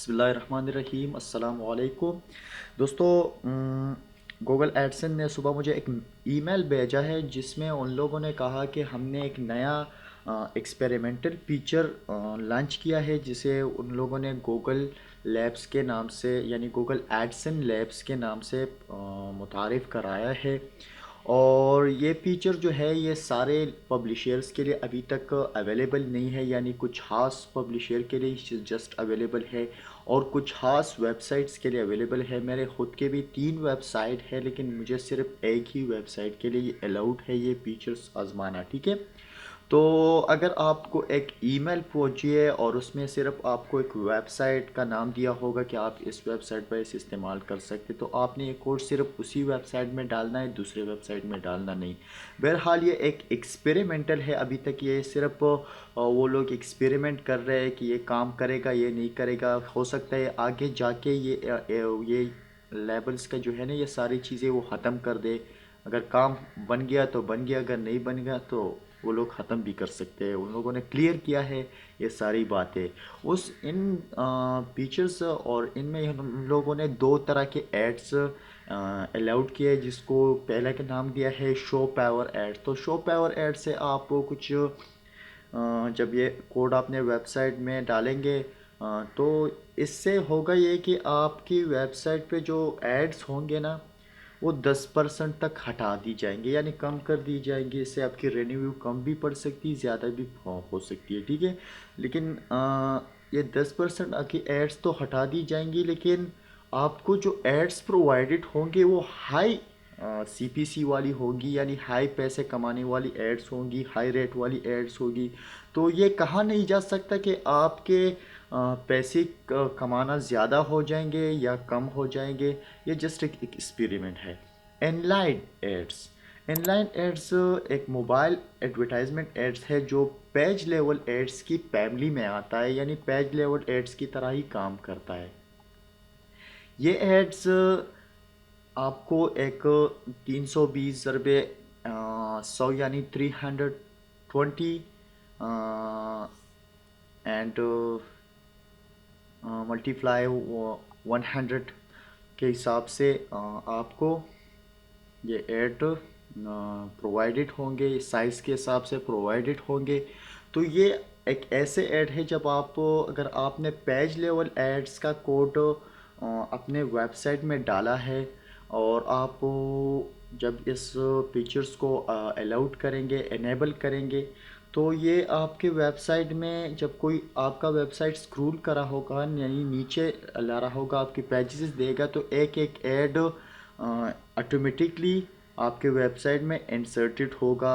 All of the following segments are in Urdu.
بسم اللہ الرحمن الرحیم، السلام علیکم دوستو۔ گوگل ایڈسن نے صبح مجھے ایک ای میل بھیجا ہے جس میں ان لوگوں نے کہا کہ ہم نے ایک نیا ایکسپیریمنٹل فیچر لانچ کیا ہے جسے ان لوگوں نے گوگل لیبس کے نام سے یعنی گوگل ایڈسن لیبس کے نام سے متعارف کرایا ہے۔ اور یہ فیچر جو ہے یہ سارے پبلیشرز کے لیے ابھی تک اویلیبل نہیں ہے، یعنی کچھ خاص پبلیشر کے لیے جسٹ اویلیبل ہے اور کچھ خاص ویب سائٹس کے لیے اویلیبل ہے۔ میرے خود کے بھی 3 ویب سائٹ ہے لیکن مجھے صرف ایک ہی ویب سائٹ کے لیے الاؤڈ ہے یہ فیچرز آزمانا، ٹھیک ہے؟ تو اگر آپ کو ایک ای میل پہنچی ہے اور اس میں صرف آپ کو ایک ویب سائٹ کا نام دیا ہوگا کہ آپ اس ویب سائٹ پر اسے استعمال کر سکتے، تو آپ نے یہ کوڈ صرف اسی ویب سائٹ میں ڈالنا ہے، دوسرے ویب سائٹ میں ڈالنا نہیں۔ بہرحال یہ ایک ایکسپیریمنٹل ہے، ابھی تک یہ صرف وہ لوگ ایکسپیریمنٹ کر رہے ہیں کہ یہ کام کرے گا یہ نہیں کرے گا، ہو سکتا ہے آگے جا کے یہ لیبلز کا جو ہے نا یہ ساری چیزیں وہ ختم کر دے۔ اگر کام بن گیا تو بن گیا، اگر نہیں بن گیا تو وہ لوگ ختم بھی کر سکتے ہیں۔ ان لوگوں نے کلیئر کیا ہے یہ ساری باتیں۔ ان فیچرز اور ان میں ان لوگوں نے 2 طرح کے ایڈز الاؤڈ کیے، جس کو پہلے کا نام دیا ہے شو پیور ایڈ۔ تو شو پیور ایڈ سے آپ کچھ جب یہ کوڈ آپ نے ویب سائٹ میں ڈالیں گے تو اس سے ہوگا یہ کہ آپ کی ویب سائٹ پہ جو ایڈز ہوں گے نا وہ 10% تک ہٹا دی جائیں گے، یعنی کم کر دی جائیں گی۔ اس سے آپ کی ریونیو کم بھی پڑ سکتی، زیادہ بھی ہو سکتی ہے، ٹھیک ہے؟ لیکن یہ 10% کی ایڈز تو ہٹا دی جائیں گی، لیکن آپ کو جو ایڈز پرووائڈڈ ہوں گے وہ ہائی سی پی سی والی ہوگی، یعنی ہائی پیسے کمانے والی ایڈز ہوں گی، ہائی ریٹ والی ایڈز ہوگی۔ تو یہ کہا نہیں جا سکتا کہ آپ کے پیسے کمانا زیادہ ہو جائیں گے یا کم ہو جائیں گے، یہ جسٹ ایک ایکسپیریمنٹ ہے۔ Inline ads, inline ads ایک موبائل ایڈورٹائزمنٹ ایڈز ہے جو پیج لیول ایڈز کی فیملی میں آتا ہے، یعنی پیج لیول ایڈز کی طرح ہی کام کرتا ہے۔ یہ ایڈز آپ کو ایک 320 ضربے 100 یعنی 320 اینڈ ملٹی پلائی 100 کے حساب سے آپ کو یہ ایڈ پرووائڈڈ ہوں گے، سائز کے حساب سے پرووائڈڈ ہوں گے۔ تو یہ ایک ایسے ایڈ ہے جب اگر آپ نے پیج لیول ایڈز کا کوڈ اپنے ویب سائٹ میں ڈالا ہے اور آپ جب اس فیچرز کو الاؤڈ کریں گے، انیبل کریں گے، تو یہ آپ کے ویب سائٹ میں جب کوئی آپ کا ویب سائٹ اسکرول کرا ہوگا یعنی نیچے لا رہا ہوگا آپ کی پیجز دے گا تو ایک ایک ایڈ آٹومیٹکلی آپ کے ویب سائٹ میں انسرٹڈ ہوگا۔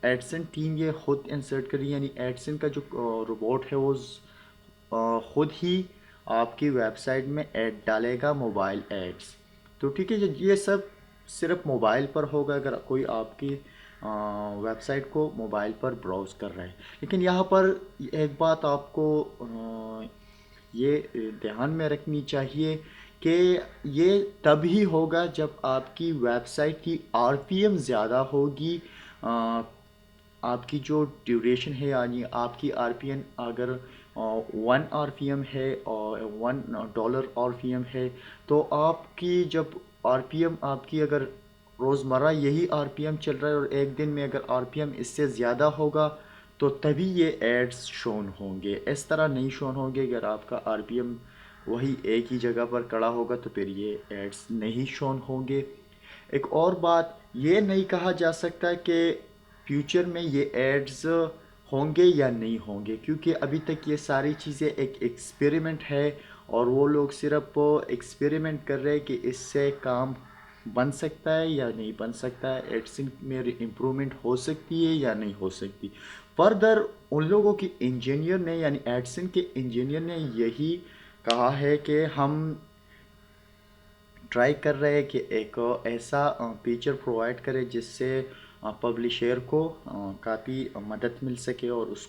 ایڈسن ٹیم یہ خود انسرٹ کری، یعنی ایڈسن کا جو روبوٹ ہے وہ خود ہی آپ کی ویب سائٹ میں ایڈ ڈالے گا، موبائل ایڈز۔ تو ٹھیک ہے، یہ سب صرف موبائل پر ہوگا اگر کوئی آپ کی ویب سائٹ کو موبائل پر براؤز کر رہا ہے۔ لیکن یہاں پر ایک بات آپ کو یہ دھیان میں رکھنی چاہیے کہ یہ تب ہی ہوگا جب آپ کی ویب سائٹ کی آر پی ایم زیادہ ہوگی۔ آپ کی جو ڈیوریشن ہے یعنی آپ کی آر پی ایم اگر 1 آر پی ایم ہے اور $1 آر پی ایم ہے، تو آپ کی جب آر پی ایم آپ کی اگر روزمرہ یہی آر پی ایم چل رہا ہے اور ایک دن میں اگر آر پی ایم اس سے زیادہ ہوگا تو تبھی یہ ایڈز شون ہوں گے، اس طرح نہیں شون ہوں گے۔ اگر آپ کا آر پی ایم وہی ایک ہی جگہ پر کڑا ہوگا تو پھر یہ ایڈز نہیں شون ہوں گے۔ ایک اور بات یہ نہیں کہا جا سکتا کہ فیوچر میں یہ ایڈز ہوں گے یا نہیں ہوں گے، کیونکہ ابھی تک یہ ساری چیزیں ایک ایکسپیریمنٹ ہے اور وہ لوگ صرف ایکسپیریمنٹ کر رہے ہیں کہ اس سے کام بن سکتا ہے یا نہیں بن سکتا ہے، ایڈسن میں امپرومنٹ ہو سکتی ہے یا نہیں ہو سکتی۔ فردر ان لوگوں کی انجینئر نے یعنی ایڈسن کے انجینئر نے یہی کہا ہے کہ ہم ٹرائی کر رہے ہیں کہ ایک ایسا فیچر پرووائڈ کرے جس سے پبلیشر کو کافی مدد مل سکے اور اس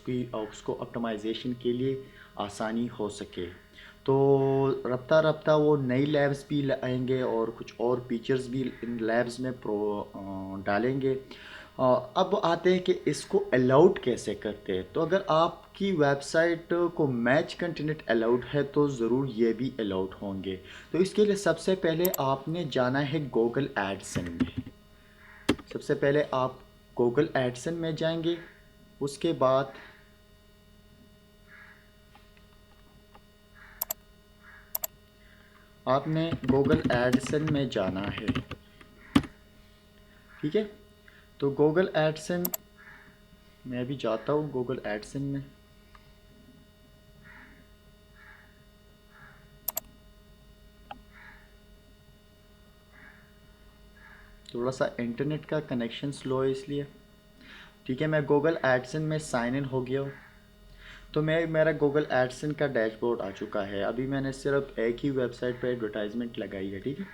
کو اپٹمائزیشن کے لیے آسانی ہو سکے۔ تو رفتہ رفتہ وہ نئی لیبز بھی آئیں گے اور کچھ اور فیچرز بھی ان لیبز میں ڈالیں گے۔ اب آتے ہیں کہ اس کو الاؤڈ کیسے کرتے ہیں. تو اگر آپ کی ویب سائٹ کو میچ کنٹینٹ الاؤڈ ہے تو ضرور یہ بھی الاؤڈ ہوں گے. تو اس کے لیے سب سے پہلے آپ نے جانا ہے گوگل ایڈسن میں. سب سے پہلے آپ گوگل ایڈسن میں جائیں گے. اس کے بعد آپ نے گوگل ایڈسن میں جانا ہے. ٹھیک ہے. تو گوگل ایڈسن میں بھی جاتا ہوں گوگل ایڈسن میں. تھوڑا سا انٹرنیٹ کا کنیکشن سلو ہے اس لیے. ٹھیک ہے. میں گوگل ایڈسن میں سائن ان ہو گیا ہوں. تو میرا گوگل ایڈسن کا ڈیش بورڈ آ چکا ہے. ابھی میں نے صرف ایک ہی ویب سائٹ پہ ایڈورٹائزمنٹ لگائی ہے. ٹھیک ہے.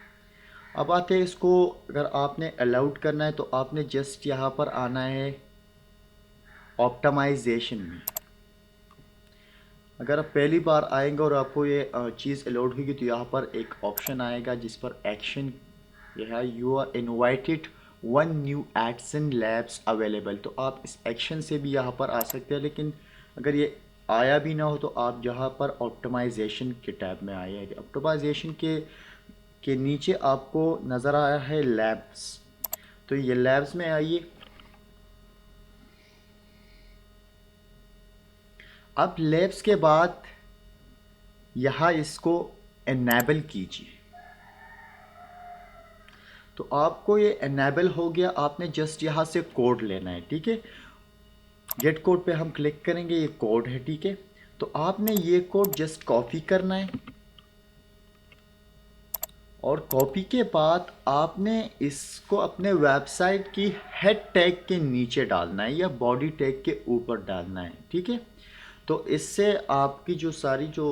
اب آتے ہیں اس کو اگر آپ نے الاؤڈ کرنا ہے تو آپ نے جسٹ یہاں پر آنا ہے آپٹمائزیشن میں. اگر آپ پہلی بار آئیں گے اور آپ کو یہ چیز الاؤڈ ہوگی تو یہاں پر ایک آپشن آئے گا جس پر ایکشن یہ ہے you are invited one new AdSense labs available. تو آپ اس ایکشن سے بھی یہاں پر آ سکتے ہیں. لیکن اگر یہ آیا بھی نہ ہو تو آپ جہاں پر آپٹمائزیشن کے ٹیب میں آئے ہیں. آپٹمائزیشن کے نیچے آپ کو نظر آیا ہے لیبس. تو یہ لیبس میں آئیے. اب لیبس کے بعد یہاں اس کو انیبل کیجیے. تو آپ کو یہ انیبل ہو گیا. آپ نے جسٹ یہاں سے کوڈ لینا ہے. ٹھیک ہے. گیٹ کوڈ پہ ہم کلک کریں گے. یہ کوڈ ہے. ٹھیک ہے. تو آپ نے یہ کوڈ جسٹ کاپی کرنا ہے اور کاپی کے بعد آپ نے اس کو اپنے ویب سائٹ کی ہیڈ ٹیگ کے نیچے ڈالنا ہے یا باڈی ٹیگ کے اوپر ڈالنا ہے. ٹھیک ہے. تو اس سے آپ کی جو ساری جو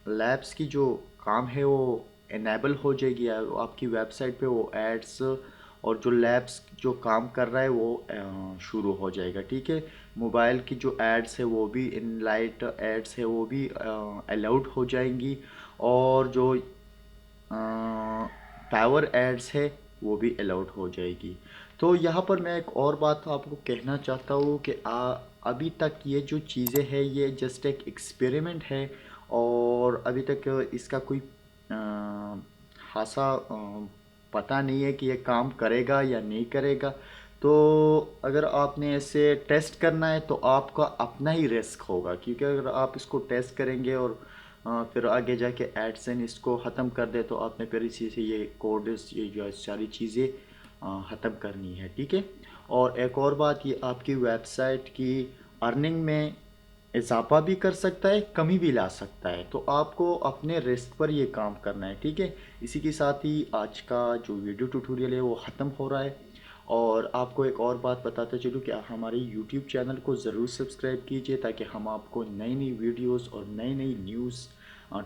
لیبس کی جو کام ہے وہ انیبل ہو جائے گی. آپ کی ویب سائٹ پہ وہ ایڈس اور جو لیبس جو کام کر رہا ہے وہ شروع ہو جائے گا. ٹھیک ہے. موبائل کی جو ایڈس ہے وہ بھی ان لائٹ ایڈس ہے وہ بھی الاؤڈ ہو جائیں گی اور جو پاور ایڈس ہے وہ بھی الاؤڈ ہو جائے گی. تو یہاں پر میں ایک اور بات آپ کو کہنا چاہتا ہوں کہ ابھی تک یہ جو چیزیں ہیں یہ جسٹ ایک ایکسپیریمنٹ ہے اور ابھی تک اس کا کوئی خاصا پتہ نہیں ہے کہ یہ کام کرے گا یا نہیں کرے گا. تو اگر آپ نے اسے ٹیسٹ کرنا ہے تو آپ کا اپنا ہی رسک ہوگا کیونکہ اگر آپ اس کو ٹیسٹ کریں گے اور پھر آگے جا کے ایڈسن اس کو ختم کر دے تو آپ نے پھر اسی سے یہ کوڈز یہ جو ساری چیزیں ختم کرنی ہے. ٹھیک ہے. اور ایک اور بات یہ آپ کی ویب سائٹ کی ارننگ میں اضافہ بھی کر سکتا ہے کمی بھی لا سکتا ہے. تو آپ کو اپنے رسک پر یہ کام کرنا ہے. ٹھیک ہے. اسی کے ساتھ ہی آج کا جو ویڈیو ٹیوٹوریل ہے وہ ختم ہو رہا ہے. اور آپ کو ایک اور بات بتاتا چلوں کہ ہمارے یوٹیوب چینل کو ضرور سبسکرائب کیجئے تاکہ ہم آپ کو نئی نئی ویڈیوز اور نئی نئی نیوز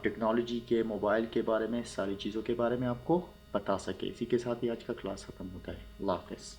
ٹیکنالوجی کے موبائل کے بارے میں ساری چیزوں کے بارے میں آپ کو بتا سکے. اسی کے ساتھ ہی آج کا کلاس ختم ہوتا ہے. اللہ حافظ.